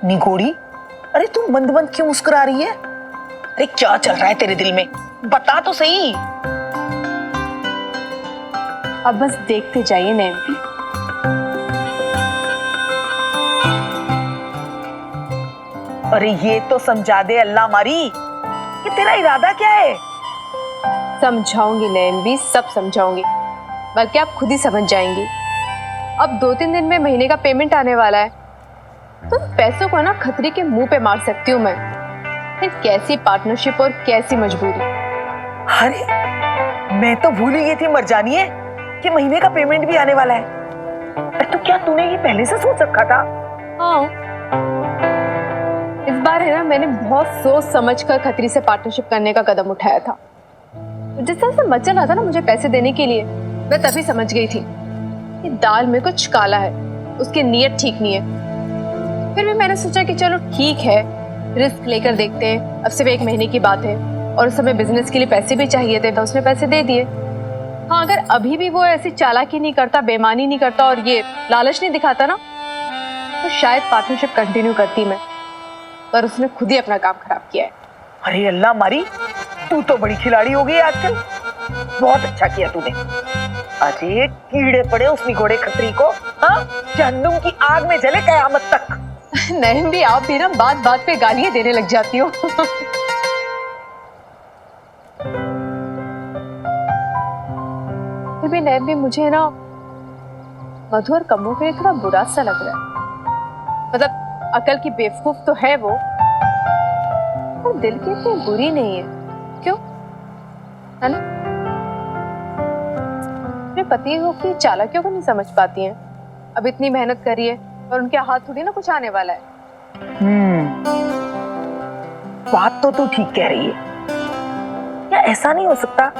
निगोड़ी, अरे तू मंद मंद क्यों मुस्कुरा रही है? अरे क्या चल रहा है तेरे दिल में, बता तो सही। अब बस देखते जाइए नैम्पी। अरे ये तो समझा दे अल्लाह मारी कि तेरा इरादा क्या है। समझाऊंगी नैम्पी, सब समझाऊंगी, बल्कि आप खुद ही समझ जाएंगी। अब 2-3 दिन में महीने का पेमेंट आने वाला है, तो पैसों को ना खतरी के मुंह पे मार सकती हूँ मैं। फिर कैसी पार्टनरशिप और कैसी मजबूरी। अरे मैं तो भूल ही गई थी मरजानी है कि महीने का पेमेंट भी आने वाला है। अरे तो क्या तूने ये पहले से सोच रखा था? हाँ, इस बार है ना, मैंने बहुत सोच समझ कर खतरी से पार्टनरशिप करने का कदम उठाया था। जिस तरह से मचल रहा था ना मुझे पैसे देने के लिए, मैं तभी समझ गई थी कि दाल में कुछ काला है, उसकी नीयत ठीक नहीं है। फिर भी मैंने सोचा कि चलो ठीक है, रिस्क लेकर देखते हैं। अब सिर्फ 1 महीने की बात है और उस समय बिजनेस के लिए पैसे भी चाहिए थे, तो उसने पैसे दे दिए। हाँ, अगर अभी भी वो ऐसी चालाकी नहीं करता, बेईमानी नहीं करता और ये लालच नहीं दिखाता ना, तो शायद पार्टनरशिप कंटिन्यू करती मैं, पर उसने खुद ही अपना काम खराब किया है। अरे अल्लाह मारी, तू तो बड़ी खिलाड़ी हो गई आजकल। बहुत अच्छा किया तूने। अरे कीड़े पड़े उस निगोड़े खतरी को, हाँ, जहन्नुम की आग में जले कयामत तक। नहीं भी, आप भी ना बात बात पे गालियां देने लग जाती हो। फिर भी नैम भी मुझे ना मधु और कम्मू के लिए थोड़ा बुरा सा लग रहा है। मतलब अकल की बेवकूफ तो है वो, पर दिल की इतनी बुरी नहीं है। क्यों, है ना? अपने पति को की चालाकियों को नहीं समझ पाती हैं। अब इतनी मेहनत करी है और उनके हाथ थोड़ी ना कुछ आने वाला है। बात तो तू ठीक कह रही है। क्या ऐसा नहीं हो सकता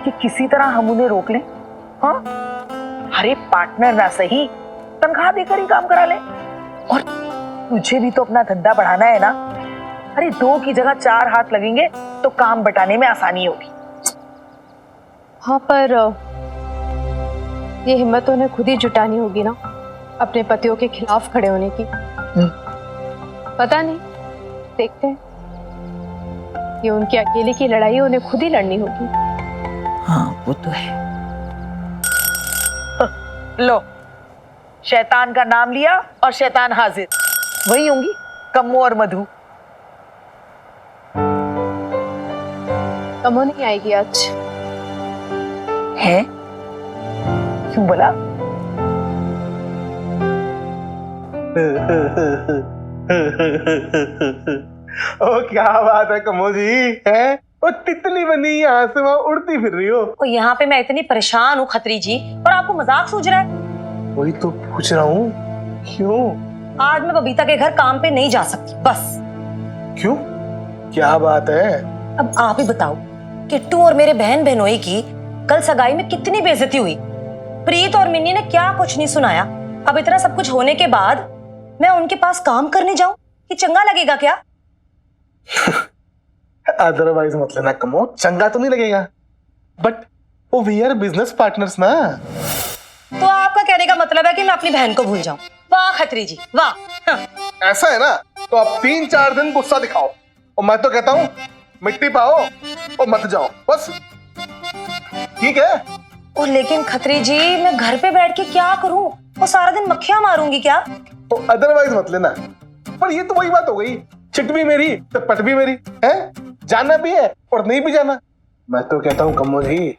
कि किसी तरह हम उन्हें रोक लें? हाँ, अरे पार्टनर ना सही, तनख्वाह देकर ही काम करा ले। और तुझे भी तो अपना धंधा बढ़ाना है ना। अरे 2 की जगह 4 हाथ लगेंगे तो काम बटाने में आसानी होगी। हाँ, पर ये हिम्मत उन्हें खुद ही जुटानी होगी ना, अपने पतियों के खिलाफ खड़े होने की। पता नहीं, देखते हैं। ये उनकी अकेले की लड़ाई है, उन्हें खुद ही लड़नी होगी। हाँ वो तो है। लो, शैतान का नाम लिया और शैतान हाजिर। वही होंगी कम्मू और मधु। कम्मू नहीं आएगी आज। है? क्यों बोला? ओ क्या बात है कमो जी, है? ओ तितली बनी यहाँ से वहाँ उड़ती फिर रही हो। और यहाँ पे मैं इतनी परेशान हूँ खत्री जी, और आपको मजाक सूझ रहा है। वही तो पूछ रहा हूँ, क्यों? आज मैं बबीता के घर काम पे नहीं जा सकती, बस। क्यों, क्या बात है? अब आप ही बताओ, किट्टू और मेरे बहन बहनोई की कल सगाई में कितनी बेइज्जती हुई। प्रीत और मिन्नी ने क्या कुछ नहीं सुनाया। अब इतना सब कुछ होने के बाद मैं उनके पास काम करने जाऊं, ये चंगा लगेगा क्या? अदरवाइज मत लेना कमो, चंगा तो नहीं लगेगा, बट वो वी आर बिजनेस पार्टनर्स ना। तो आपका कहने का मतलब है कि मैं अपनी बहन को भूल जाऊं? वाह खत्री जी, वाह। हाँ। ऐसा है ना, तो आप 3-4 दिन गुस्सा दिखाओ, और मैं तो कहता हूँ मिट्टी पाओ और मत जाओ, बस। ठीक है? और लेकिन खत्री जी, मैं घर पे बैठ के क्या करूं? वो सारा दिन मक्खियां मारूंगी क्या? तो अदरवाइज मत लेना। पर ये तो वही बात हो गई, चिट भी मेरी तो पट भी मेरी है, जाना भी है और नहीं भी जाना। मैं तो कहता हूँ कम्मो जी,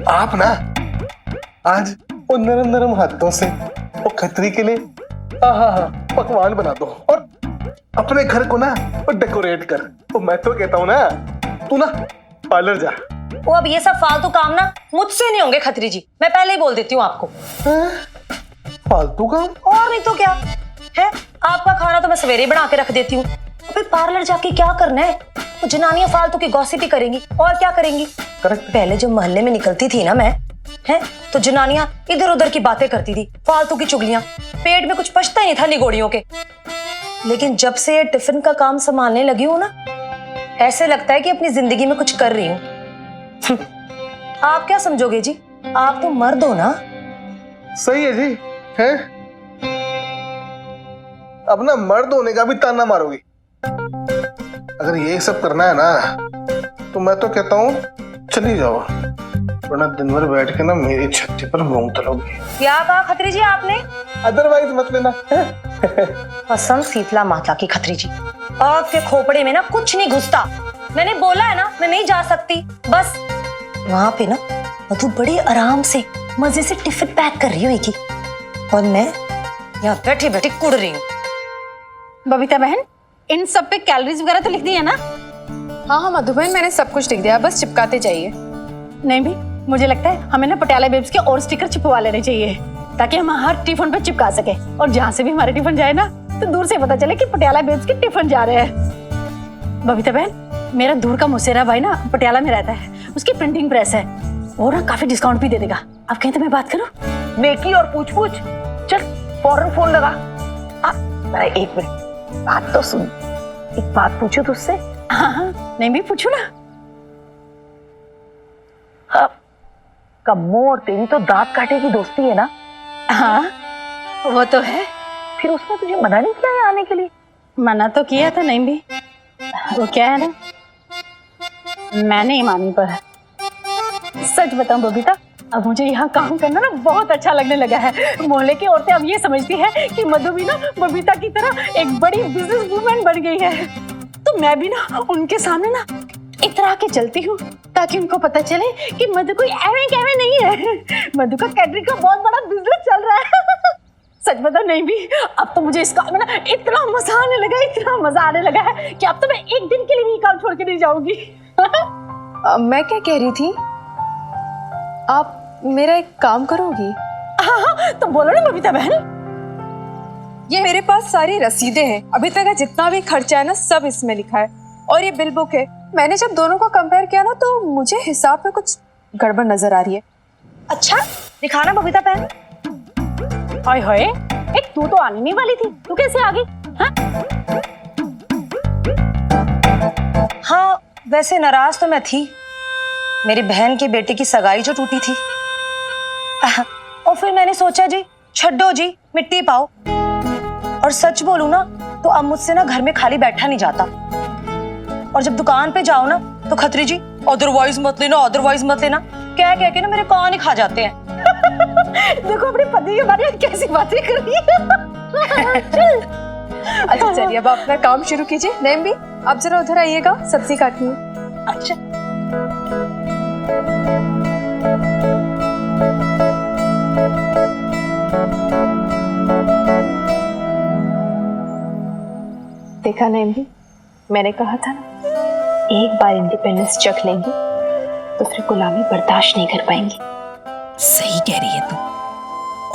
आप ना आज वो नरम नरम हाथों से वो खतरी के लिए पकवान बना दो और अपने घर को ना वो डेकोरेट कर। तो मैं तो कहता हूँ ना, तू ना पार्लर जा। वो अब ये सब फालतू काम ना मुझसे नहीं होंगे खत्री जी, मैं पहले ही बोल देती हूँ आपको। फालतू काम? और नहीं तो क्या है, आपका खाना तो मैं सवेरे बना के रख देती हूँ, फिर पार्लर जाके क्या करना है? तो जनानियां फालतू की गॉसिप ही करेंगी, और क्या करेंगी? करेक्ट। पहले जब मोहल्ले में निकलती थी ना मैं, है, तो जनानियां इधर उधर की बातें करती थी, फालतू की चुगलियां, पेट में कुछ पचता ही नहीं था निगोड़ियों के। लेकिन जब से ये टिफिन का काम संभालने लगी हूँ ना, ऐसे लगता है कि अपनी जिंदगी में कुछ कर रही हूँ। आप क्या समझोगे जी, आप तो मर्द हो ना। सही है जी, है। अब ना मर्द होने का भी ताना मारोगी। अगर ये सब करना है ना तो मैं तो कहता हूँ चली जाओ, वरना दिन भर बैठ के ना मेरी छत्ती पर घूमते रहोगे। क्या कहा खत्री जी आपने? अदरवाइज मत लेना। कसम शीतला माता की खत्री जी, आपके खोपड़े में ना कुछ नहीं घुसता। मैंने बोला है ना मैं नहीं जा सकती। बस वहां पे ना मधु बड़ी आराम से मजे से टिफिन पैक कर रही होगी और मैं यहाँ बैठी बैठी कुड़ रही हूँ। बबीता बहन, इन सब पे कैलोरीज वगैरह तो लिख दी है ना? हाँ हाँ मधु बहन, मैंने सब कुछ लिख दिया, बस चिपकाते जाइए। नहीं भी, मुझे लगता है हमें ना पटियाला बेब्स के और स्टिकर चिपवा लेने चाहिए ताकि हम हर टिफिन पे चिपका सके, और जहाँ से भी हमारे टिफिन जाए ना तो दूर से पता चले कि पटियाला बेब्स के टिफिन जा रहे हैं। बबीता बहन, मेरा दूर का मुसेरा भाई ना पटियाला में रहता है, उसकी प्रिंटिंग प्रेस है, वो ना काफी डिस्काउंट भी दे देगा। आप कहें तो मैं बात करूं? नेकी और पूछ पूछ, चल फौरन फोन लगा। मेरा एक मिनट बात तो सुन, एक बात पूछो तुझसे। हाँ हाँ, नहीं भी पूछू ना। कम्मो और तेरी तो दांत काटे की दोस्ती है ना? हाँ वो तो है। फिर उसने तुझे मना नहीं किया है आने के लिए? मना तो किया था, नहीं भी वो क्या है ना, मैं नहीं मानी। पर सच बताऊं बबीता, अब मुझे यहाँ काम करना ना बहुत अच्छा लगने लगा है। मोहल्ले की औरतें अब ये समझती है कि मधु भी ना बबीता की तरह एक बड़ी बिजनेस वूमेन बन गई है। तो मैं भी ना उनके सामने ना इतरा के चलती हूँ ताकि उनको पता चले कि मधु कोई एवे कैवे नहीं है। मधु का कैटरिंग का बहुत बड़ा बिजनेस चल रहा है। सच बता नहीं भी, अब तो मुझे इस काम में ना इतना मजा आने लगा, इतना मजा आने लगा है कि अब तो मैं एक दिन के लिए भी काम छोड़ के नहीं जाऊंगी। मैं क्या कह रही थी, आप मेरा एक काम करोगी? हाँ तो बोलो ना बबीता बहन। ये मेरे पास सारी रसीदें हैं, अभी तक का जितना भी खर्चा है ना सब इसमें लिखा है, और ये बिल बुक है। मैंने जब दोनों को कंपेयर किया ना तो मुझे हिसाब में कुछ गड़बड़ नजर आ रही है। अच्छा दिखाना बबीता बहन। हाय हाय, एक तू तो आने नहीं वाली थी, तू कैसे आ गई? हाँ वैसे नाराज तो मैं थी, मेरी बहन की बेटी की सगाई जो टूटी थी, और फिर मैंने सोचा जी छड्डो जी मिट्टी पाओ। और सच बोलूं ना तो अब मुझसे ना घर में खाली बैठा नहीं जाता, और जब दुकान पे जाओ ना तो खत्री जी अदरवाइज मत लेना, अदरवाइज मत लेना कह कह के ना मेरे कान ही खा जाते हैं। देखो अपने पति के बारे में कैसी बातें कर रही है। अच्छा चलिए अब अपना काम शुरू कीजिए। नैम भी आप जरा उधर आइएगा, सब्जी काटनी है। अच्छा देखा नैम भी, मैंने कहा था ना, एक बार इंडिपेंडेंस चख लेंगी तो फिर गुलामी बर्दाश्त नहीं कर पाएंगी। सही कह रही है तू।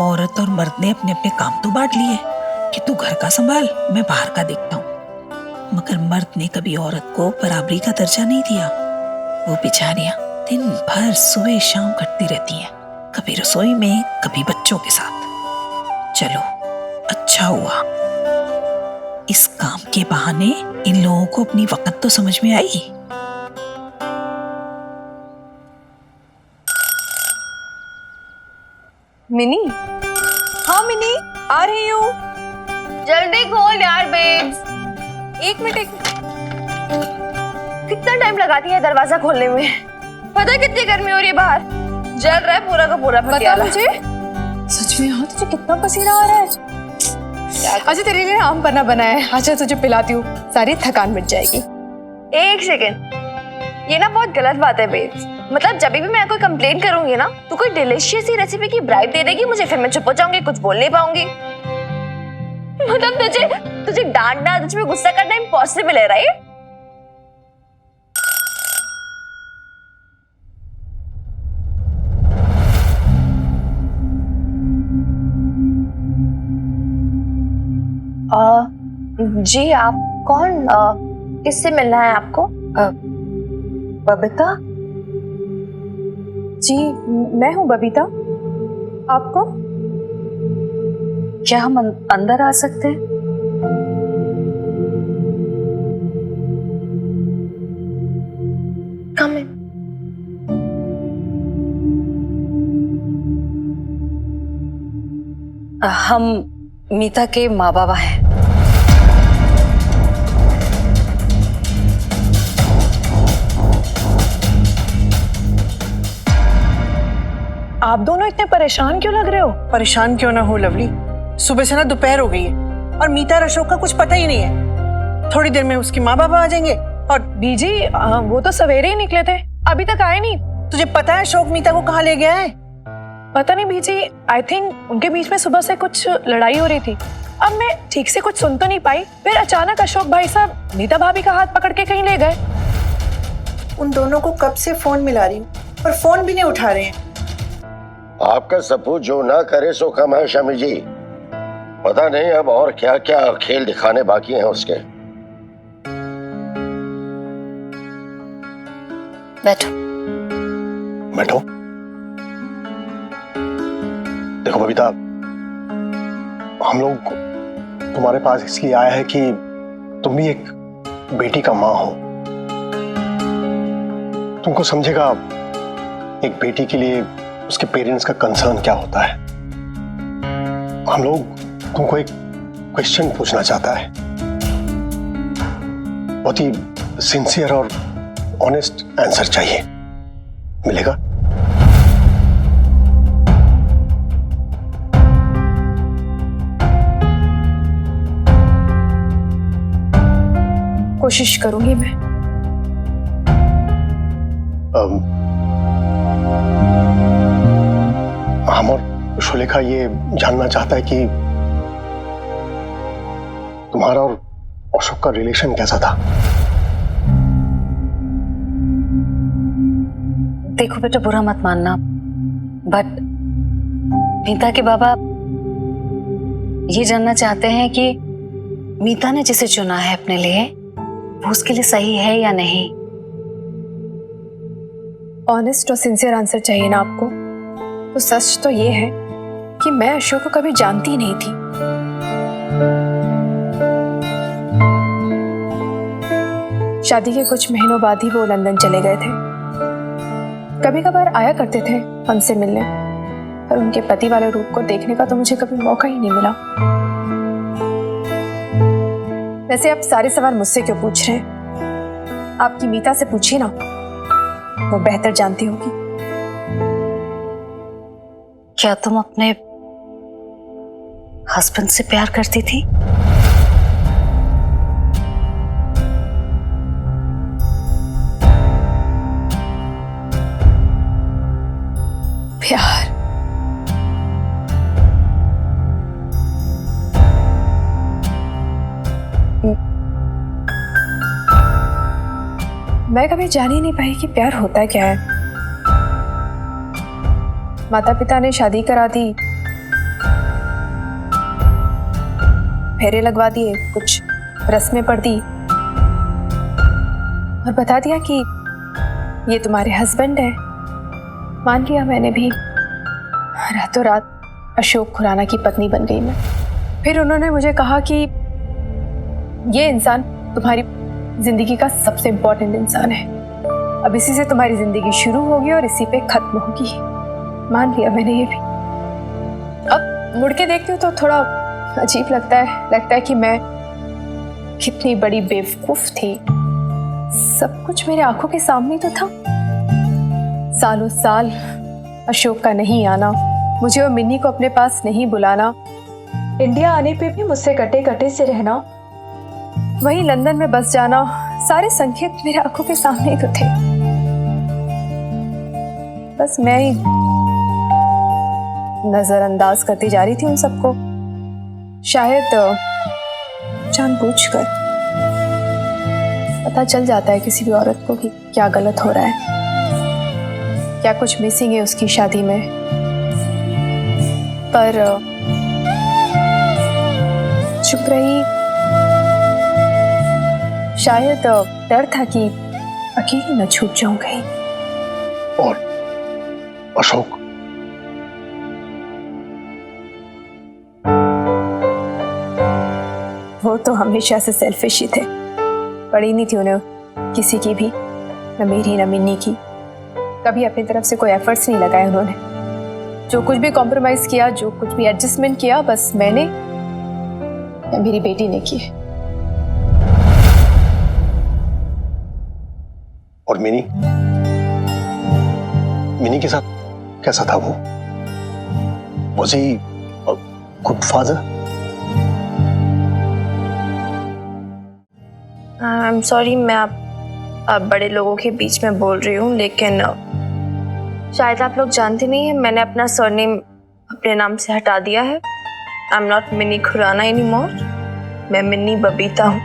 औरत और मर्द ने अपने अपने काम तो बांट लिए कि तू घर का संभाल, मैं बाहर का देखता हूँ, मगर मर्द ने कभी औरत को बराबरी का दर्जा नहीं दिया। वो बेचारियां दिन भर सुबह शाम करती रहती हैं, कभी रसोई में कभी बच्चों के साथ। चलो अच्छा हुआ, इस काम के बहाने इन लोगों को अपनी वक़्त तो समझ में आई। मिनी, हाँ मिनी आ रही हूँ। जल्दी खोल यार बेब्स। एक मिनट। कितना टाइम लगाती है दरवाजा खोलने में? पता है कितनी गर्मी हो रही है बाहर? जल रहा है पूरा का पूरा बता पटियाला। मुझे सच में, हाँ तुझे कितना पसीना आ रहा है। अच्छा तेरे लिए आम पन्ना बनाया है, अच्छा तुझे पिलाती हूँ, सारी थकान मिट जाएगी। एक सेकेंड, ये ना बहुत गलत बात है बेब्स। मतलब जब भी मैं कोई कंप्लेंट करूंगी ना तो कोई डिलीशियस सी रेसिपी की ब्राइब दे देगी मुझे, फिर मैं चुप हो जाऊंगी, कुछ बोल नहीं पाऊंगी। मतलब तुझे डांटना, तुझ पे गुस्सा करना इम्पॉसिबल है, राइट? जी आप कौन? किससे मिलना है आपको? बबीता जी, मैं हूँ बबीता। आप कौन? क्या हम अंदर आ सकते हैं? कम इन। हम मीता के माँ बाबा हैं। आप दोनों इतने परेशान क्यों लग रहे हो? परेशान क्यों ना हो लवली, सुबह से ना दोपहर हो गई है और मीता और अशोक का कुछ पता ही नहीं है। थोड़ी देर में उसके माँ बाप आ जाएंगे और बीजी वो तो सवेरे ही निकले थे, अभी तक आए नहीं। तुझे पता है अशोक मीता को कहाँ ले गया है? पता नहीं बीजी, आई थिंक उनके बीच में सुबह से कुछ लड़ाई हो रही थी। अब मैं ठीक से कुछ सुन तो नहीं पाई, फिर अचानक अशोक भाई साहब नीता भाभी का हाथ पकड़ के कहीं ले गए। उन दोनों को कब से फोन मिला रही हूँ पर फोन भी नहीं उठा रहे हैं। आपका सपूत जो ना करे सो कम है शमी जी। पता नहीं अब और क्या क्या खेल दिखाने बाकी हैं उसके। बैठो। बैठो। देखो बबीता, हम लोग तुम्हारे पास इसलिए आया है कि तुम भी एक बेटी का माँ हो। तुमको समझेगा एक बेटी के लिए उसके पेरेंट्स का कंसर्न क्या होता है। हम लोग तुमको एक क्वेश्चन पूछना चाहता है, बहुत ही सिंसियर और ऑनेस्ट आंसर चाहिए, मिलेगा? कोशिश करूंगी मैं। हम और शुलेखा ये जानना चाहता है कि तुम्हारा और अशोक का रिलेशन कैसा था। देखो बेटा, बुरा मत मानना, बट मीता के बाबा ये जानना चाहते हैं कि मीता ने जिसे चुना है अपने लिए वो उसके लिए सही है या नहीं। ऑनेस्ट और सिंसियर आंसर चाहिए ना आपको? तो सच तो ये है कि मैं अशोक को कभी जानती नहीं थी। शादी के कुछ महीनों बाद ही वो लंदन चले गए थे। कभी कभार आया करते थे हमसे मिलने, पर उनके पति वाले रूप को देखने का तो मुझे कभी मौका ही नहीं मिला। वैसे आप सारे सवाल मुझसे क्यों पूछ रहे हैं? आपकी मीता से पूछिए ना, वो बेहतर जानती होगी। क्या तुम अपने हस्बैंड से प्यार करती थी? प्यार? मैं कभी जान ही नहीं पाई कि प्यार होता क्या है। माता पिता ने शादी करा दी, फेरे लगवा दिए, कुछ रस्में पढ़ दी और बता दिया कि ये तुम्हारे हस्बैंड है। मान लिया मैंने भी। रातों रात अशोक खुराना की पत्नी बन गई मैं। फिर उन्होंने मुझे कहा कि ये इंसान तुम्हारी जिंदगी का सबसे इम्पोर्टेंट इंसान है, अब इसी से तुम्हारी जिंदगी शुरू होगी और इसी पे खत्म होगी। मान लिया मैंने ये भी। अब मुड़ के देखती हूँ तो थोड़ा अजीब लगता है कि मैं कितनी बड़ी बेवकूफ थी। सब कुछ मेरे आंखों के सामने तो था। सालों साल अशोक का नहीं आना, मुझे और मिन्नी को अपने पास नहीं बुलाना, इंडिया आने पे भी मुझसे कटे कटे से रहना, वहीं लंदन में बस जाना, सारे संकेत मेरे आंखों के सामने ही तो थे। बस मैं ही नजरअंदाज करती जा रही थी उन सबको, शायद जानबूझकर। पता चल जाता है किसी भी औरत को कि क्या गलत हो रहा है, क्या कुछ मिसिंग है उसकी शादी में। पर चुप रही। शायद डर था कि अकेली न छूट जाऊं कहीं। और अशोक? वो तो हमेशा से सेल्फिश ही थे। पड़ी नहीं थी उन्हें किसी की भी, न मेरी न मिन्नी की। कभी अपनी तरफ से कोई एफर्ट्स नहीं लगाए उन्होंने। जो कुछ भी कॉम्प्रोमाइज किया, जो कुछ भी एडजस्टमेंट किया, बस मैंने या मेरी बेटी ने की। और मिनी के साथ कैसा था वो? Was he a good father? I am sorry, मैं आप बड़े लोगों के बीच में बोल रही हूँ, लेकिन शायद आप लोग जानते नहीं हैं, मैंने अपना सरनेम अपने नाम से हटा दिया है। I am not Mini Khurana anymore, मैं मिनी बबीता हूँ,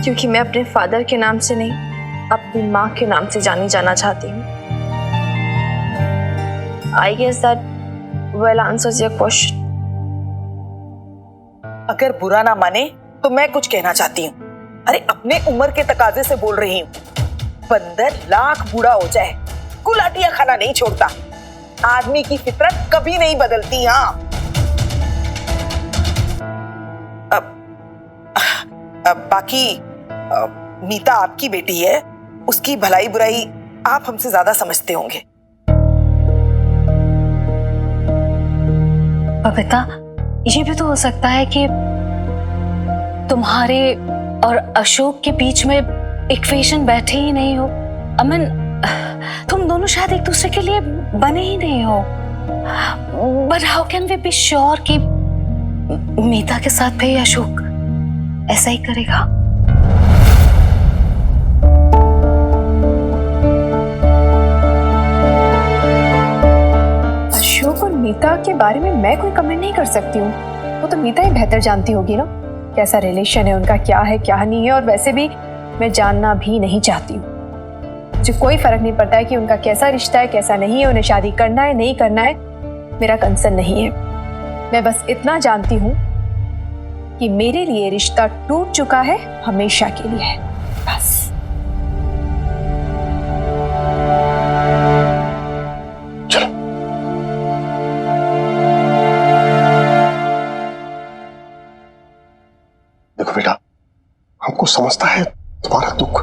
क्योंकि मैं अपने फादर के नाम से नहीं, अपनी माँ के नाम से जानी जाना चाहती हूँ। I guess that well answers your question. अगर बुरा ना माने तो मैं कुछ कहना चाहती हूँ। अरे अपने उम्र के तकाजे से बोल रही हूँ। बंदर लाख बूढ़ा हो जाए, गुलाटियां खाना नहीं छोड़ता। आदमी की फितरत कभी नहीं बदलती। हाँ, बाकी मीता आपकी बेटी है, उसकी भलाई बुराई आप हमसे ज्यादा समझते होंगे। बबीता, ये भी तो हो सकता है कि तुम्हारे और अशोक के बीच में इक्वेशन बैठे ही नहीं हो। अमन, तुम दोनों शायद एक दूसरे के लिए बने ही नहीं हो। But how can we be sure कि मीता के साथ भी अशोक ऐसा ही करेगा? अशोक और मीता के बारे में मैं कोई कमेंट नहीं कर सकती हूँ, वो तो मीता ही बेहतर जानती होगी ना, कैसा रिलेशन है उनका, क्या है क्या नहीं है। और वैसे भी मैं जानना भी नहीं चाहती हूँ। मुझे कोई फर्क नहीं पड़ता है कि उनका कैसा रिश्ता है कैसा नहीं है, उन्हें शादी करना है नहीं करना है, मेरा कंसर्न नहीं है। मैं बस इतना जानती हूँ कि मेरे लिए रिश्ता टूट चुका है, हमेशा के लिए है, बस। देखो बेटा, हमको समझता है तुम्हारा दुख,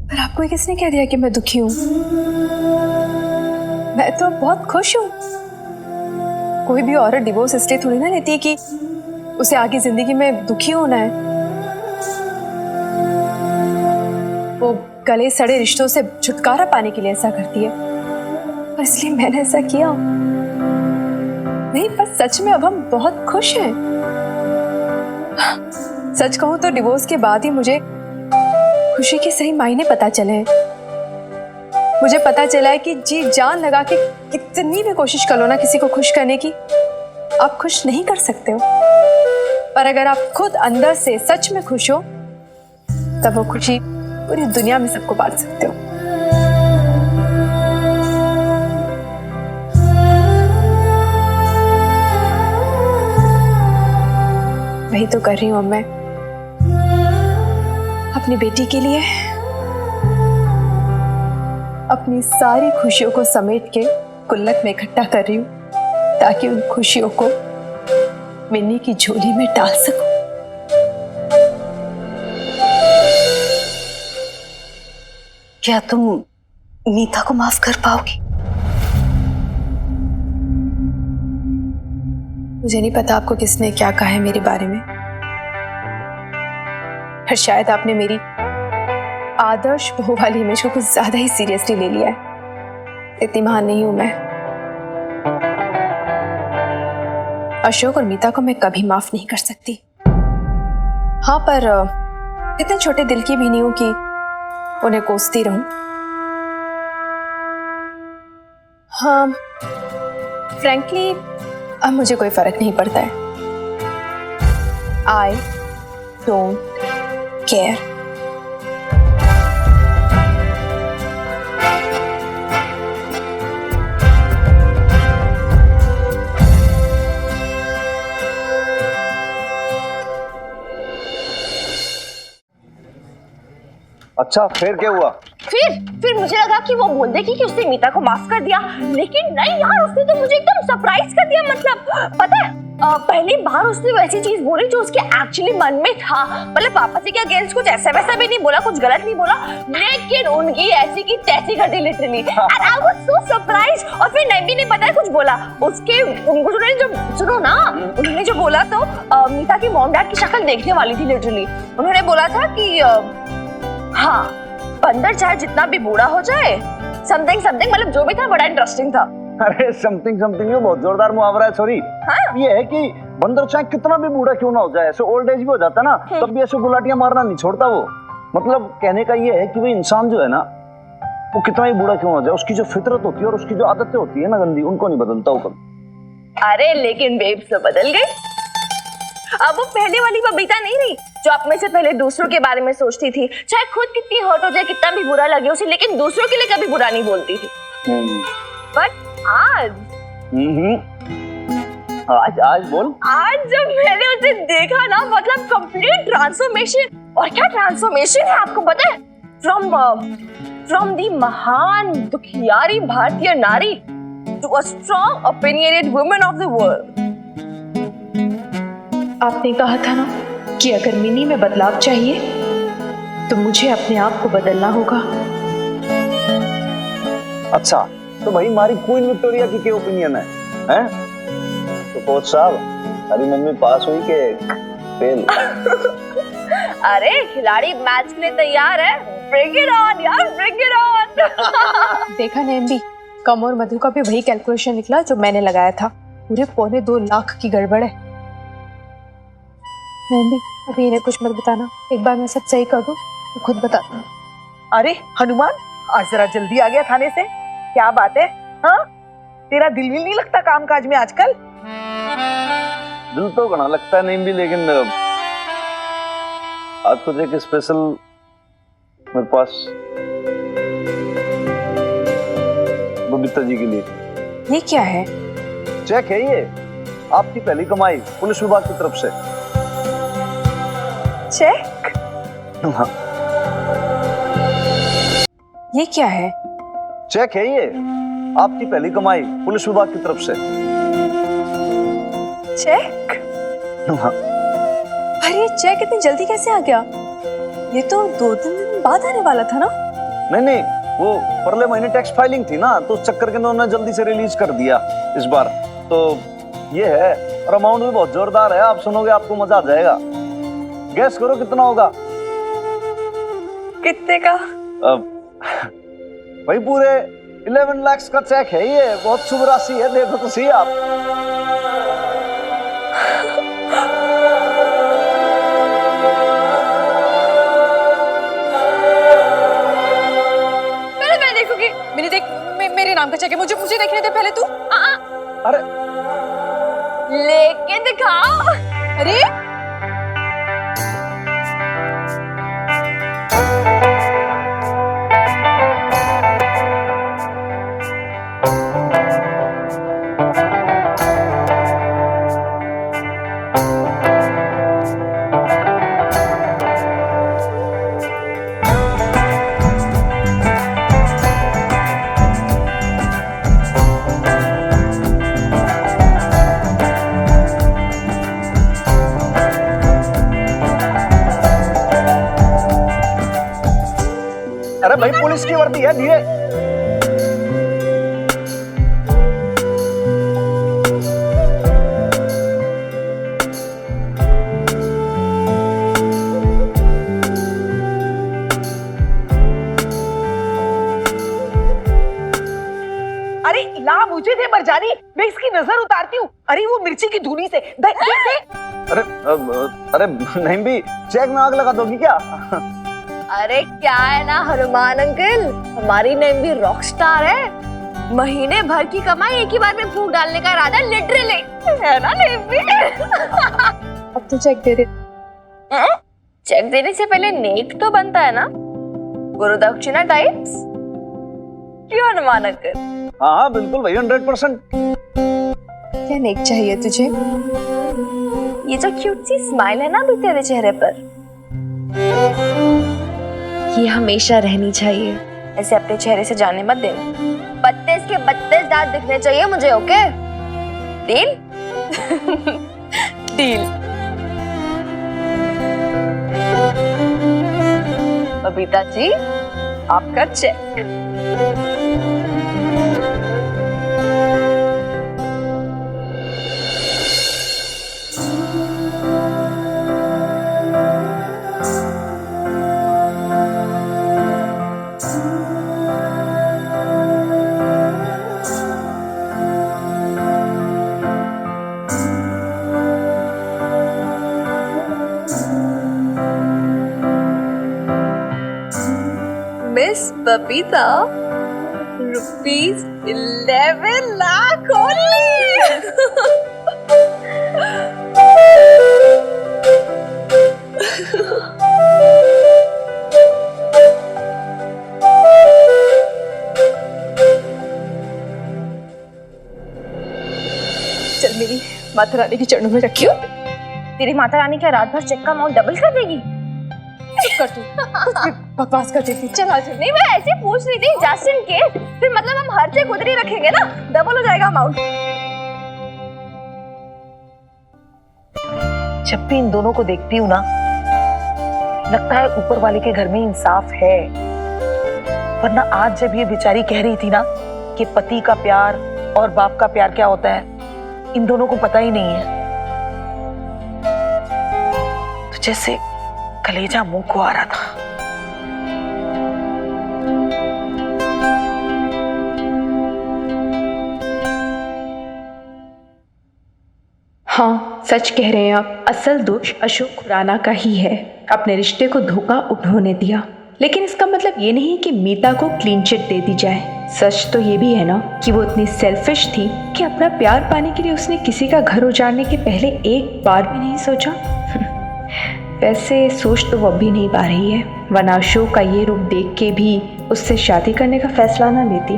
पर आपको किसने कह दिया कि मैं दुखी हूं? मैं तो बहुत खुश हूं। कोई भी औरत डिवोर्स इसलिए थोड़ी ना लेती है कि उसे आगे जिंदगी में दुखी होना है। वो गले सड़े रिश्तों से छुटकारा पाने के लिए ऐसा करती है, और इसलिए मैंने ऐसा किया नहीं। पर सच में अब हम बहुत खुश हैं। सच कहूं तो डिवोर्स के बाद ही मुझे खुशी के सही मायने पता चले हैं। मुझे पता चला है कि जी जान लगा के कितनी भी कोशिश कर लो ना किसी को खुश करने की, आप खुश नहीं कर सकते हो। पर अगर आप खुद अंदर से सच में खुश हो, तब वो खुशी पूरी दुनिया में सबको बांट सकते हो। वही तो कर रही हूं मैं अपनी बेटी के लिए। अपनी सारी खुशियों को समेट के गुल्लक में इकट्ठा कर रही हूं, ताकि उन खुशियों को मिन्नी की झोली में डाल सकूं। क्या तुम मीता को माफ कर पाओगी? मुझे नहीं पता आपको किसने क्या कहा है मेरे बारे में, पर शायद आपने मेरी आदर्श बहू वाली इमेज को कुछ ज्यादा ही सीरियसली ले लिया है। इतनी महान नहीं हूं मैं। अशोक और मीता को मैं कभी माफ नहीं कर सकती। हाँ, पर इतने छोटे दिल की भी नहीं हूं कि उन्हें कोसती रहूं। हाँ, फ्रैंकली अब मुझे कोई फर्क नहीं पड़ता है। I don't care. अच्छा, फिर क्या हुआ? फिर मुझे लगा कि वो बोल देगी कि उसने मीता को माफ कर दिया, लेकिन नहीं यार, उसने तो मुझे एकदम सरप्राइज कर दिया। मतलब पता है, पहली बार उसने वैसी चीज बोली जो उसके एक्चुअली मन में था। मतलब पापा जी के अगेंस्ट कुछ ऐसा वैसा भी नहीं बोला, कुछ गलत नहीं बोला, लेकिन उनकी ऐसी की तैसी कर दी literally. And I was so surprise. और फिर नैमी ने पता है कुछ बोला उसके, उनको जो सुनो ना, उन्होंने जो बोला तो मीता की मॉम डैड की शक्ल देखने वाली थी लिटरली। उन्होंने बोला था कि हाँ, बंदर चाहे जितना भी बूढ़ा हो जाए, समथिंग समथिंग मतलब जो भी था बड़ा इंटरेस्टिंग था। अरे समथिंग समथिंग में बहुत जोरदार मुहावरा है सॉरी। हाँ? ये है कि बंदर चाहे कितना भी बूढ़ा क्यों ना हो जाए, ऐसे ओल्ड एज भी हो जाता है ना, तब भी ऐसे गुलाटियां मारना नहीं छोड़ता वो। मतलब कहने का ये है कि भाई इंसान जो है ना, वो कितना ही बूढ़ा क्यों ना हो जाए, उसकी जो फितरत होती है और उसकी जो आदतें होती है ना गंदी, उनको नहीं बदलता वो कभी। अरे लेकिन बेब्स तो बदल गई। अब वो पहले वाली बबीता नहीं रही जो आप में से पहले दूसरों के बारे में सोचती थी, चाहे खुद कितनी हर्ट हो जाए, कितना भी बुरा लगे उसे, लेकिन दूसरों के लिए कभी बुरा नहीं बोलती थी। बट आज आज बोल। आज जब मैंने उसे देखा ना, मतलब कंप्लीट ट्रांसफॉर्मेशन। और क्या ट्रांसफॉर्मेशन है आपको पता है? फ्रॉम दी महान दुखियारी भारतीय नारी to a strong opinionated woman of the world. आपने कहा था ना कि अगर मिनी में बदलाव चाहिए तो मुझे अपने आप को बदलना होगा। अच्छा तो भाई हमारी क्वीन विक्टोरिया की क्या ओपिनियन है, हैं? तो कोच साहब, हमारी मम्मी पास हुई के फेल? अरे खिलाड़ी मैच के लिए तैयार है, ब्रिंग इट ऑन यार, ब्रिंग इट ऑन। देखा ना एमबी, कम और मधु का भी वही कैलकुलेशन निकला जो मैंने लगाया था। पूरे 2.25 लाख की गड़बड़ है। एमबी अभी इन्हें कुछ मत बताना, एक बार मैं सब सही कर दूं तो खुद बताता हूँ। अरे हनुमान, आज जरा जल्दी आ गया थाने से, क्या बात है? हाँ, तेरा दिल भी नहीं लगता कामकाज में आजकल? दिल तो घना लगता है नहीं भी, लेकिन आज कुछ एक स्पेशल मेरे पास बबीता जी के लिए। ये क्या है? चेक है ये, आपकी पहली कमाई पुलिस विभाग की तरफ से। चेक? हाँ। ये क्या है? चेक है ये, आपकी पहली कमाई पुलिस विभाग की तरफ से। चेक? हाँ। अरे ये चेक इतनी जल्दी कैसे आ गया? ये तो 2-3 दिन बाद आने वाला था ना? नहीं, वो परले महीने टैक्स फाइलिंग थी ना, तो उस चक्कर के उन्होंने जल्दी से रिलीज कर दिया इस बार। तो ये है, और अमाउंट भी बहुत जोरदार है, आप सुनोगे आपको मजा आ जाएगा। गैस करो कितना होगा? कितने का? भाई पूरे 11 लाख का चेक है ये, बहुत शुभ राशि है, देखो तो सही आप। पहले मैं देखूंगी। मेरी देख, मेरे नाम का चेक है, मुझे देखने दे पहले तू। अरे लेके दिखाओ। अरे अरे भाई पुलिस की वर्दी है, धीरे। अरे ला मुझे दे मरजानी, मैं इसकी नजर उतारती हूँ। अरे वो मिर्ची की धुनी से दे, दे, दे। अरे नहीं भी, चेक में आग लगा दोगी क्या? अरे क्या है ना हनुमान अंकल, हमारी नेम भी रॉक स्टार है। महीने भर की कमाई एक ही बार में फूंक डालने का इरादा लिटरली है ना नेम भी। अब तो चेक दे दे। चेक देने से पहले नेक तो बनता है ना, गुरु दक्षिणा टाइप्स। क्यों हनुमान अंकल? हाँ बिल्कुल भाई, 100%। क्या नेक चाहिए तुझे? ये जो क्यूट सी स्माइल है ना अभी तेरे चेहरे पर, ये हमेशा रहनी चाहिए। ऐसे अपने चेहरे से जाने मत देना। 32 के 32 दांत दिखने चाहिए मुझे, okay? Deal? Deal. Babita ji, आपका चेक। बबीता, ₹11 लाख only। चल मेरी माता रानी के चरणों में रखियो। तेरी माता रानी क्या रात भर चेक का अमाउंट डबल कर देगी? चुप कर तू, कुछ भी बकवास करती थी। चल आ जा। नहीं, मैं ऐसे ही पूछ रही थी जस्ट इन केस। फिर मतलब हम हर चेक उधर ही रखेंगे ना, डबल हो जाएगा अमाउंट। जब भी इन दोनों को देखती हूँ ना, लगता है ऊपर वाले के घर में इंसाफ है। वरना आज जब ये बेचारी कह रही थी ना कि पति का प्यार और बाप का प्यार क्या होता है, इन दोनों को पता ही नहीं है। तो जैसे कलेजा मुंह को आ रहा था। हाँ, सच कह रहे हैं आप। असल दोष अशोक खुराना का ही है। अपने रिश्ते को धोखा उन्होंने दिया, लेकिन इसका मतलब ये नहीं कि मीता को क्लीन चिट दे दी जाए। सच तो ये भी है ना कि वो इतनी सेल्फिश थी कि अपना प्यार पाने के लिए उसने किसी का घर उजाड़ने के पहले एक बार भी नहीं सोचा। वैसे सोच तो वो भी नहीं पा रही है, वरना अशोक का ये रूप देख के भी उससे शादी करने का फैसला ना लेती।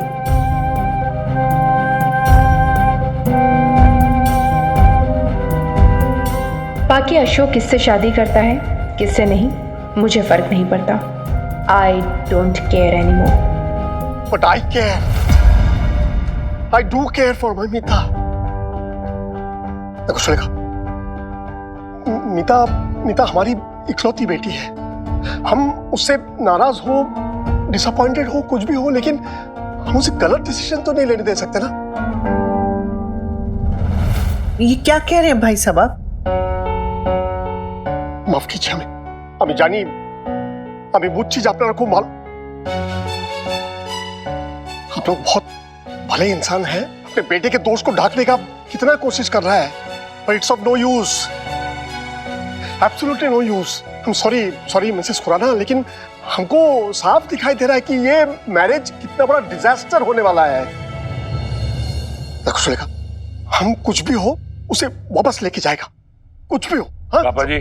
बाकी अशोक किससे शादी करता है किससे नहीं, मुझे फर्क नहीं पड़ता। I don't care anymore. But I care. I do care for my मीता। देखो सुनेगा, मीता हमारी इकलौती बेटी है। हम उससे नाराज हो, डिसअपॉइंटेड हो, कुछ भी हो, लेकिन हम उसे गलत डिसीजन तो नहीं लेने दे सकते ना। ये क्या कह रहे हैं भाई साहब आप? माफ कीजिए हमें, আমি জানি, আমি বুঝছি যে আপনারা খুব ভালো, आप लोग बहुत भले इंसान हैं। अपने बेटे के दोष को ढकने का कितना कोशिश कर रहा है, but it's of no use, absolutely no use। I'm sorry Mrs Khurana, लेकिन हमको साफ दिखाई दे रहा है कि ये मैरिज कितना बड़ा डिजास्टर होने वाला है। देखो सुलेखा, हम कुछ भी हो उसे वापस लेके जाएगा, कुछ भी हो। हाँ पापा जी,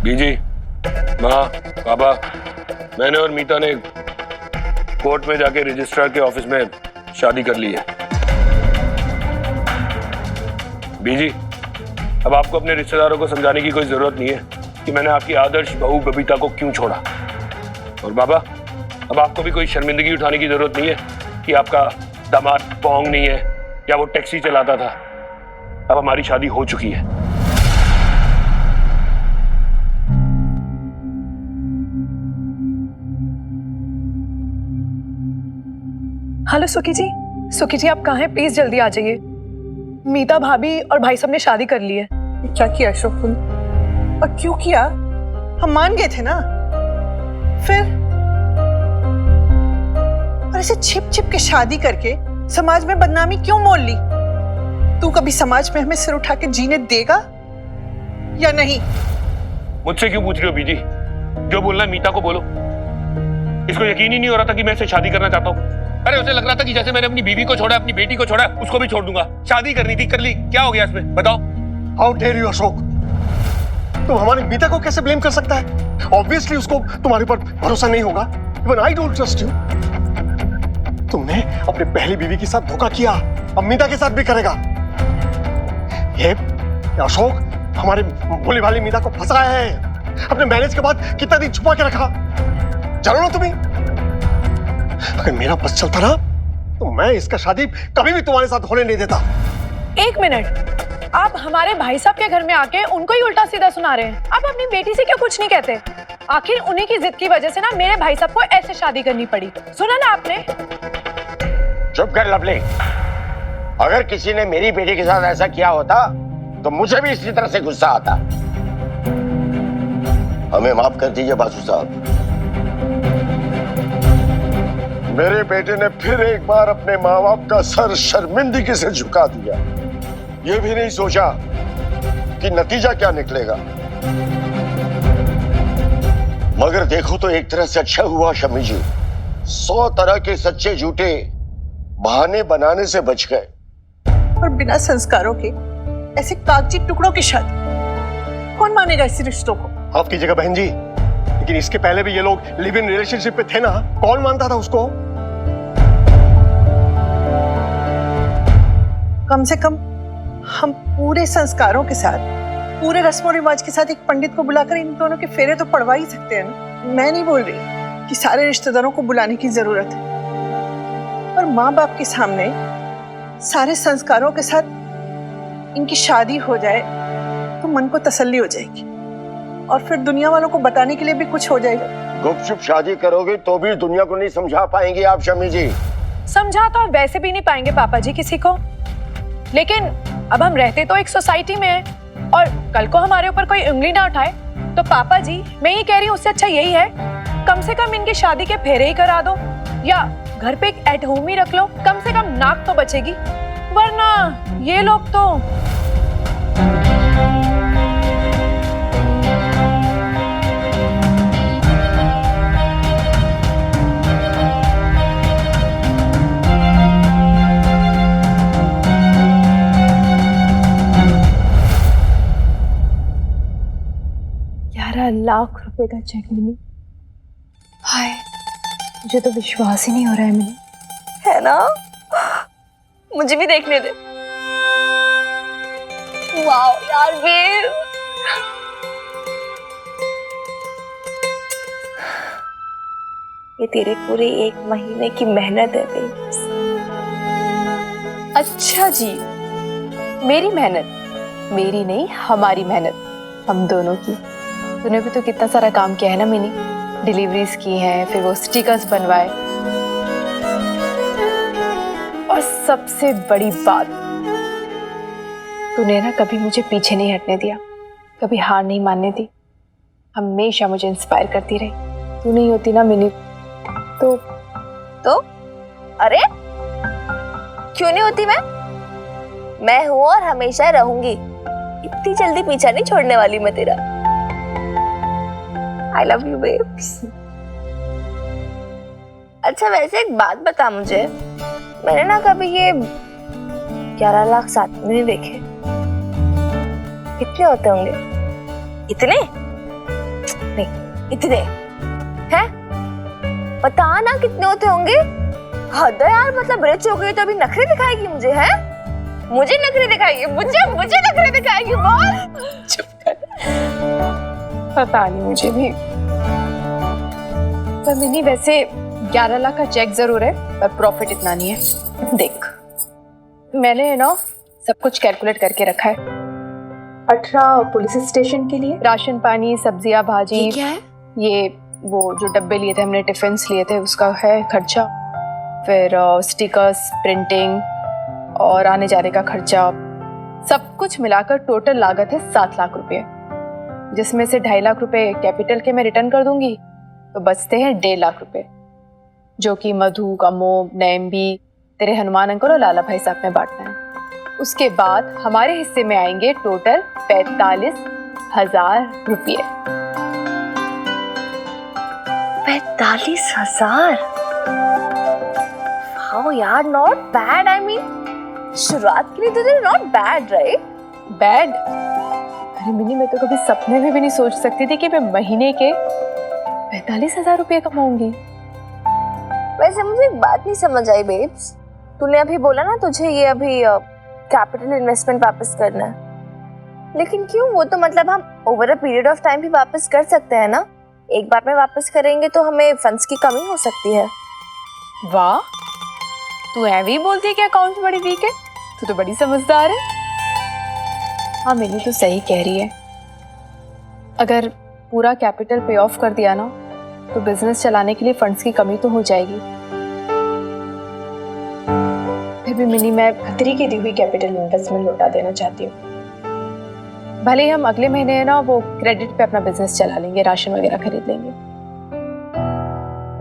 बीजी, माँ, पापा, मैंने और मीता ने कोर्ट में जाके रजिस्ट्रार के ऑफिस में शादी कर ली है। बीजी, अब आपको अपने रिश्तेदारों को समझाने की कोई जरूरत नहीं है कि मैंने आपकी आदर्श बहू बबीता को क्यों छोड़ा। और बाबा, अब आपको भी कोई शर्मिंदगी उठाने की जरूरत नहीं है कि आपका दामाद पोंग नहीं है या वो टैक्सी चलाता था। अब हमारी शादी हो चुकी है। हेलो सुखी जी आप कहाँ हैं? प्लीज जल्दी आ जाइए। मीता भाभी और भाई साहब ने शादी कर ली है। क्या किया अशोक तुमने? और क्यों किया? हम मान गए थे ना। फिर और ऐसे छिप छिप के शादी करके समाज में बदनामी क्यों मोल ली? तू कभी समाज में हमें सिर उठा के जीने देगा या नहीं? मुझसे क्यों पूछ रही हो बीजी? जो बोलना है मीता को बोलो। इसको यकीन ही नहीं हो रहा था कि मैं इससे शादी करना चाहता हूँ। अरे उसे लग रहा था कि जैसे मैंने अपनी बीवी को छोड़ा, अपनी बेटी को छोड़ा, उसको भी छोड़ दूंगा। शादी करनी थी, कर ली। क्या हो गया इसमें, बताओ? हाउ डेयर यू अशोक, तुम हमारी मीता को कैसे ब्लेम कर सकता है? ऑब्वियसली उसको तुम्हारे ऊपर भरोसा नहीं होगा। Even I don't trust you. तुमने अपने पहली बीवी के साथ धोखा किया, अब मीता के साथ भी करेगा। ये अशोक हमारे भोली भाली मीता को फंसाया है। अपने मैरिज के बाद कितना दिन छुपा के रखा, जानो ना तुम्हें? अगर मेरा बस चलता ना तो मैं इसका शादी कभी भी तुम्हारे साथ होने नहीं देता। एक मिनट, आप हमारे भाई साहब के घर में आके उनको ही उल्टा सीधा सुना रहे हैं। आप अपनी बेटी से क्यों कुछ नहीं कहते? आखिर उन्हीं की जिद की वजह से ना मेरे भाई साहब को ऐसे शादी करनी पड़ी। सुना ना आपने? चुप कर लवली, अगर किसी ने मेरी बेटी के साथ ऐसा किया होता तो मुझे भी इसी तरह से गुस्सा आता। हमें माफ कर दीजिए बासु साहब। मेरे बेटे ने फिर एक बार अपने माँ बाप का सर शर्मिंदगी से झुका दिया। ये भी नहीं सोचा कि नतीजा क्या निकलेगा। मगर देखो तो एक तरह से अच्छा हुआ शमी जी, 100 तरह के सच्चे झूठे बहाने बनाने से बच गए। और बिना संस्कारों के ऐसे कागजी टुकड़ों की शादी कौन मानेगा इस रिश्तों को? आपकी जगह बहन जी, लेकिन इसके पहले भी ये लोग लिव इन रिलेशनशिप पे थे ना, कौन मानता था उसको? कम से कम हम पूरे संस्कारों के साथ, पूरे रस्मों रिवाज के साथ एक पंडित को बुलाकर इन दोनों के फेरे तो पड़वा ही सकते हैं ना। मैं नहीं बोल रही कि सारे रिश्तेदारों को बुलाने की जरूरत है, पर माँ बाप के सामने सारे संस्कारों के साथ इनकी शादी हो जाए तो मन को तसल्ली हो जाएगी और फिर दुनिया वालों को बताने के लिए भी कुछ हो जाएगा। गुपचुप शादी करोगे तो भी दुनिया को नहीं समझा पाएंगे आप शमी जी। समझा तो आप वैसे भी नहीं पाएंगे पापा जी किसी को, लेकिन अब हम रहते तो एक सोसाइटी में हैं और कल को हमारे ऊपर कोई उंगली ना उठाए तो पापा जी मैं ये कह रही हूँ उससे अच्छा यही है कम से कम इनकी शादी के फेरे ही करा दो या घर पे एक एट होम ही रख लो, कम से कम नाक तो बचेगी, वरना ये लोग तो लाख रुपए का चेक मिली। हाय, मुझे तो विश्वास ही नहीं हो रहा है मिली। है ना? मुझे भी देखने दे। वाओ यार वीर, ये तेरे पूरे 1 महीने की मेहनत है बेब। अच्छा जी, मेरी मेहनत? मेरी नहीं, हमारी मेहनत, हम दोनों की। तूने भी तो कितना सारा काम किया है ना मिनी, डिलीवरीज की हैं, फिर वो स्टिकर्स बनवाए, और सबसे बड़ी बात, तूने ना कभी मुझे पीछे नहीं हटने दिया, कभी हार नहीं मानने दी, हमेशा मुझे इंस्पायर करती रही। तू नहीं होती ना मिनी तो अरे क्यों नहीं होती? मैं हूं और हमेशा रहूंगी। इतनी जल्दी पीछा नहीं छोड़ने वाली मैं तेरा। I love you babes। अच्छा वैसे एक बात बता मुझे, मैंने ना कभी ये 11 लाख साथ में नहीं देखे। कितने होते होंगे? इतने नहीं, इतने हैं? बता ना कितने होते होंगे। हद है यार, मतलब रिच हो गई तो अभी नखरे दिखाएगी मुझे, हैं? मुझे नखरे दिखाएगी? मुझे नखरे दिखाएगी? बोल। चुप कर, पता नहीं मुझे भी। पर मिनी वैसे 11 लाख का चेक जरूर है, पर प्रॉफिट इतना नहीं है। देख, मैंने ना सब कुछ कैलकुलेट करके रखा है। 18 पुलिस स्टेशन के लिए राशन पानी, सब्जियां, भाजी। ये क्या है? ये वो जो डब्बे लिए थे हमने, टिफिन्स लिए थे, उसका है खर्चा। फिर स्टिकर्स, प्रिंटिंग और आने जाने का खर्चा, सब कुछ मिलाकर टोटल लागत है 7 लाख रुपए, जिसमें से 2.5 लाख रुपए कैपिटल के मैं रिटर्न कर दूंगी, तो बचते हैं 1.5 लाख रुपए, जो कि मधु, कमो, नैम्बी, तेरे हनुमान अंकल और लाला भाई साहब में बांटना है। उसके बाद हमारे हिस्से में आएंगे टोटल 45,000 रुपये। 45,000? वाओ यार, नॉट बैड। आई मीन शुरुआत के लिए तो नॉट बैड, राइट? बैड? अरे मिनी, मैं तो कभी सपने में भी नहीं सोच सकती थी कि मैं महीने के 45,000 रुपये कमाऊंगी। वैसे मुझे एक बात नहीं समझ आई बेब्स, तूने अभी बोला ना तुझे ये अभी कैपिटल इन्वेस्टमेंट वापस करना है, लेकिन क्यों? वो तो मतलब हम over a period of time भी वापस कर सकते हैं ना। एक बार में वापस करेंगे तो हमें फंड्स की कमी हो सकती है। वाह, तू ऐवी बोलती है कि अकाउंट बड़ी वीक है? तू तो बड़ी समझदार है। हाँ मिनी, तो सही कह रही है। अगर पूरा कैपिटल पे ऑफ कर दिया ना, तो बिजनेस चलाने के लिए फंड्स की कमी तो हो जाएगी। फिर भी मिनी मैं खतरी की दी हुई कैपिटल इन्वेस्टमेंट लौटा देना चाहती हूँ। भले ही हम अगले महीने है ना वो क्रेडिट पे अपना बिजनेस चला लेंगे, राशन वगैरह खरीद लेंगे।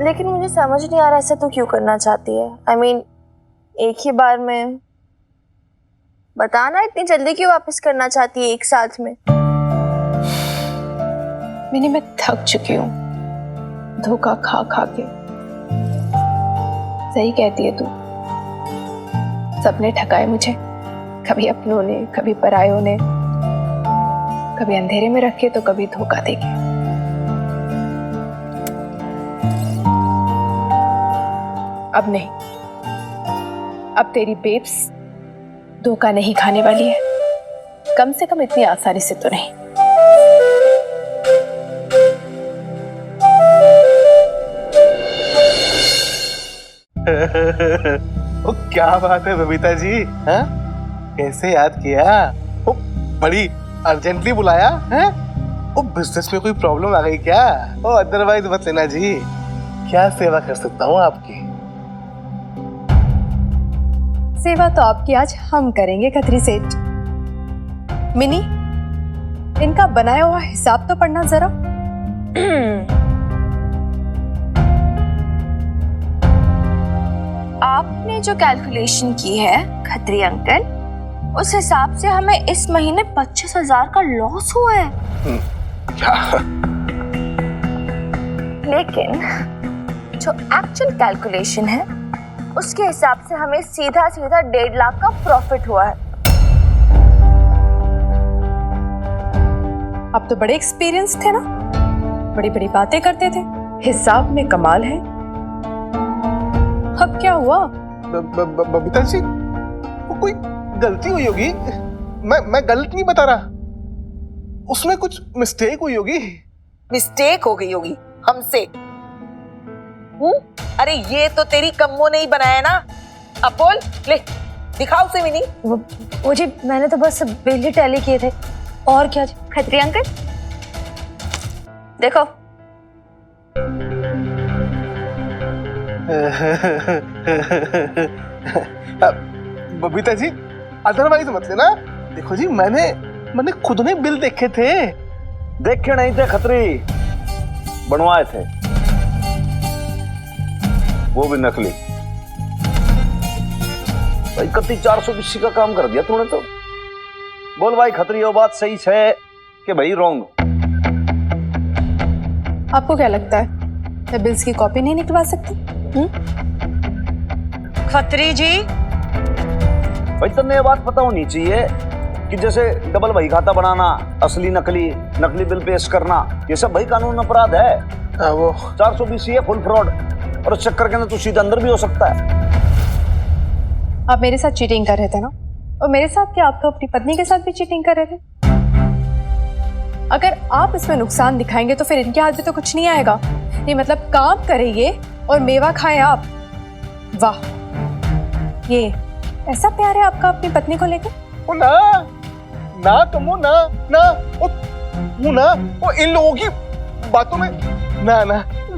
लेकिन मुझे समझ नहीं आ रहा ऐसा तू क्यों करना चाहती है। I mean, एक ही बार में बताना, इतनी जल्दी क्यों वापस करना चाहती है एक साथ में? मिनी मैं थक चुकी हूँ धोखा खा खा के। सही कहती है तू, सबने ठगाए मुझे, कभी अपनों ने, कभी परायों ने, कभी अंधेरे में रखे तो कभी धोखा देके। अब नहीं, अब तेरी बेब्स धोखा नहीं खाने वाली है, कम से कम इतनी आसानी से तो नहीं। ओ क्या बात है बबीता जी, हाँ? कैसे याद किया? ओ बड़ी अर्जेंटली बुलाया है? ओ बिजनेस में कोई प्रॉब्लम आ गई क्या? ओ अदरवाइज मत लेना जी, क्या सेवा कर सकता हूँ आपकी? सेवा तो आपकी आज हम करेंगे खत्री सेठ। मिनी, इनका बनाया हुआ हिसाब तो पढ़ना जरा। आपने जो कैलकुलेशन की है खत्री अंकल, उस हिसाब से हमें इस महीने 25,000 का लॉस हुआ है। क्या? लेकिन जो एक्चुअल कैलकुलेशन है उसके हिसाब से हमें सीधा सीधा 1.5 लाख का प्रॉफिट हुआ है। आप तो बड़े एक्सपीरियंस थे ना, बड़ी बड़ी बातें करते थे, हिसाब में कमाल है। अब क्या हुआ? बबीता जी, वो कोई गलती हुई होगी, मैं गलत नहीं बता रहा, उसमें कुछ मिस्टेक हुई होगी। मिस्टेक हो गई होगी हमसे। अरे ये तो तेरी कम्मो ने ही बनाया ना। अब बोल, ले दिखाओ उसे मिनी। वो जी मैंने तो बस बिल ही टैली किए थे, और क्या जी? खत्री अंकल देखो, बबीता जी अदरवाइज मत लेना। देखो जी, मैंने खुद ने बिल देखे थे। देखे नहीं थे खतरी, बनवाए थे, वो भी नकली। भाई कति 420 का काम कर दिया तूने तो। बोल भाई खतरी, वो बात सही है कि भाई रॉन्ग? आपको क्या लगता है मैं बिल्स की कॉपी नहीं निकलवा सकती? खत्री जी, भाई तुमने ये बात पता होनी चाहिए कि जैसे डबल बही खाता बनाना, असली नकली, नकली बिल पेश करना, ये सब भाई कानून अपराध है। वो 420 है फुल फ्रॉड, और उस चक्कर के अंदर तू सीधे अंदर भी हो सकता है। आप मेरे साथ चीटिंग कर रहे थे ना, और मेरे साथ क्या, आप तो अपनी पत्नी के साथ भी चीटिंग कर रहे थे। अगर आप इसमें नुकसान दिखाएंगे तो फिर इनके हाथ में तो कुछ नहीं आएगा। नहीं मतलब काम करेंगे और मेवा खाएं आप। वाह, ये ऐसा प्यार है आपका अपनी पत्नी को लेकर? वो ना तुम वो इन लोगों की बातों में ना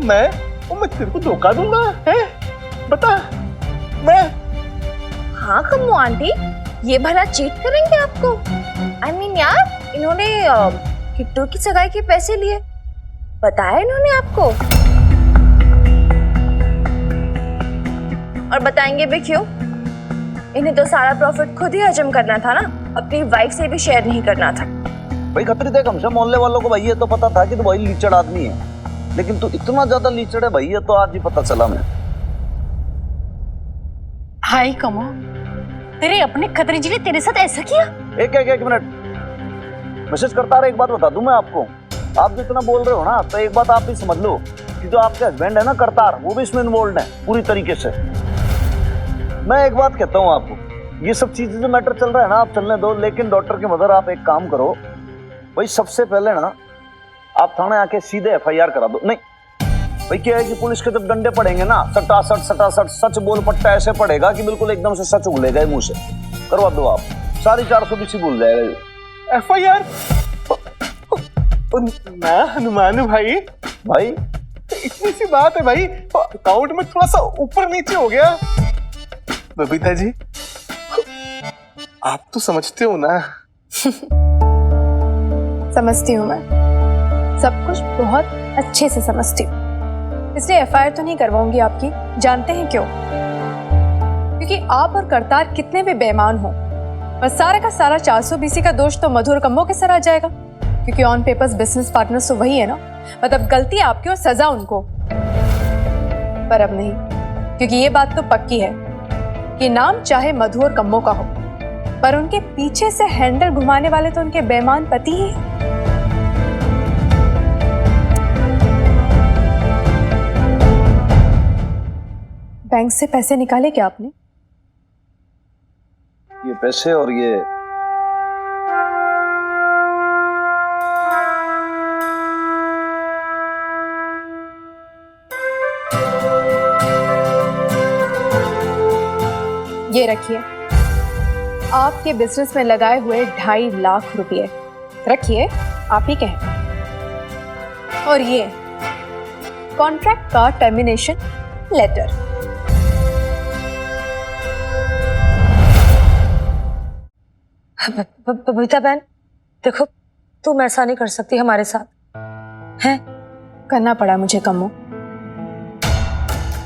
मैं तेरे को धोखा दूंगा है? बता मैं। हाँ कम्मो आंटी, ये भला चीट करेंगे आपको? I mean यार, इन्होंने किट्टू की सगाई के पैसे लिए, बताया इन्होंने आपको? और बताएंगे भी क्यों? इन्हें तो सारा प्रॉफिट खुद ही हजम करना था ना, अपनी वाइफ से भी शेयर नहीं करना था। भाई खतरी देख, हमसे मोहल्ले वालों को भाई ये तो पता था कि तू भाई लीचड़ आदमी है, लेकिन तू इतना ज्यादा लीचड़ है भाई, ये तो आज ही पता चला मैं। हाय कमो, तेरे अपने खतरी जी ने तेरे साथ ऐसा किया? एक मिनट, मैसेज करता रहा। एक बात बता दूं मैं आपको, आप जो इतना बोल रहे हो ना, तो एक बात आप भी समझ लो कि जो आपके हस्बैंड है ना करतार, वो भी इसमें इन्वॉल्व है पूरी तरीके से। मैं एक बात कहता हूँ आपको, ये सब चीजें जो मैटर चल रहा है ना, आप चलने दो, लेकिन डॉक्टर के मदर आप एक काम करो भाई, सबसे पहले ना आप थाने आके सीधे FIR करा दो। नहीं भाई, क्या है कि पुलिस के जब डंडे पड़ेंगे ना, सटासट सच बोल पट्टा ऐसे पड़ेगा कि बिल्कुल एकदम से सच उगलेगा मुंह से। करवा दो आप, सारी 420 भूल जाएगा। FIR ना हनुमान भाई इतनी सी बात है भाई, अकाउंट में थोड़ा सा ऊपर नीचे हो गया। बबीता जी आप तो समझते हो ना। समझती हूँ मैं, सब कुछ बहुत अच्छे से समझती हूँ। इसलिए एफआईआर तो नहीं करवाऊंगी आपकी। जानते हैं क्यों? क्योंकि आप और करतार कितने भी बेईमान हो, पर सारे का सारा 420 का दोष तो मधु और कम्मो के सर आ जाएगा। क्योंकि ऑन पेपर्स बिजनेस पार्टनर्स तो वही है ना, मतलब गलती आपकी और सजा उनको। पर अब नहीं, क्योंकि ये बात तो पक्की है कि नाम चाहे मधु और कम्मो का हो, पर उनके पीछे से हैंडल घुमाने वाले तो उनके बेईमान पति ही हैं। बैंक से पैसे निकाले क्या आपने? ये पैसे और ये रखिए, आपके बिजनेस में लगाए हुए 2.5 लाख रुपए रखिए, आप ही कहें। और ये कॉन्ट्रैक्ट का टर्मिनेशन लेटर। बबीता बहन, देखो तुम ऐसा नहीं कर सकती हमारे साथ, हैं? करना पड़ा मुझे कम्मो,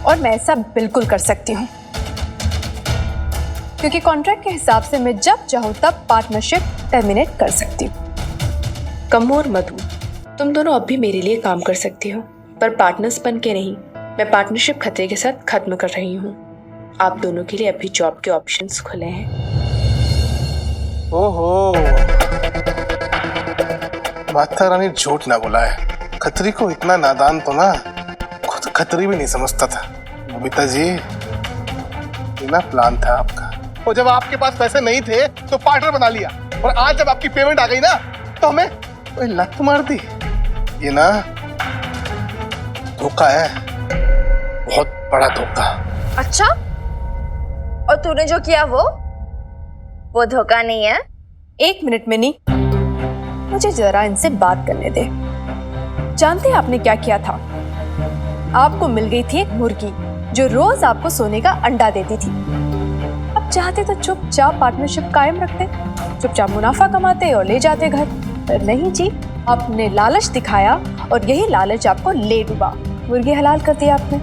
और मैं ऐसा बिल्कुल कर सकती हूँ, क्योंकि कॉन्ट्रैक्ट के हिसाब से मैं जब चाहूँ तब पार्टनरशिप टर्मिनेट कर सकती हूँ। कम्मो और मधु, तुम दोनों अब भी मेरे लिए काम कर सकती हो, पर पार्टनर्स बन के नहीं। मैं पार्टनरशिप खतरे के साथ खत्म कर रही हूँ। आप दोनों के लिए अभी जॉब के ऑप्शंस खुले हैं। ओहो, माता रानी झूठ ना बोला है। खतरी को इतना नादान तो ना खुद खतरी भी नहीं समझता था। बबीता जी, इतना प्लान था आपका, और जब आपके पास पैसे नहीं थे तो पार्टनर बना लिया, और आज जब आपकी पेमेंट आ गई ना तो हमें कोई लत मार दी। ये ना धोखा है, बहुत बड़ा धोखा। अच्छा, और तूने जो किया वो धोखा नहीं है? 1 मिनट में नहीं, मुझे जरा इनसे बात करने दे। जानते हैं आपने क्या किया था? आपको मिल गई थी एक मुर्गी जो रोज आपको सोने का अंडा देती थी। अब चाहते तो चुपचाप पार्टनरशिप कायम रखते, चुपचाप मुनाफा कमाते और ले जाते घर, पर नहीं जी, आपने लालच दिखाया और यही लालच आपको ले डूबा। मुर्गी हलाल कर दिया आपने।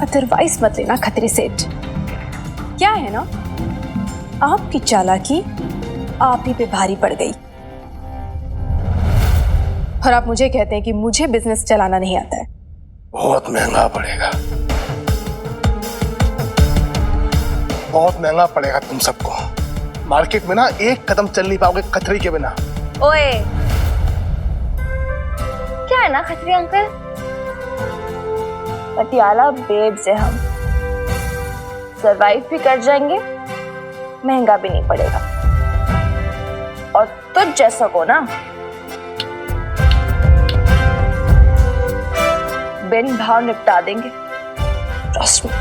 अदरवाइज मत लेना खतरे सेठ। क्या है ना, आपकी चालाकी आप ही पे भारी पड़ गई, और आप मुझे कहते हैं कि मुझे बिजनेस चलाना नहीं आता है। बहुत महंगा पड़ेगा, बहुत महंगा पड़ेगा तुम सबको। मार्केट में ना एक कदम चल नहीं पाओगे खतरी के बिना। ओए, क्या है ना खतरी अंकल, पटियाला बेब्स है हम, सरवाइव भी कर जाएंगे, महंगा भी नहीं पड़ेगा, और तुझ जैसा को ना बिन भाव निपटा देंगे। Trust me.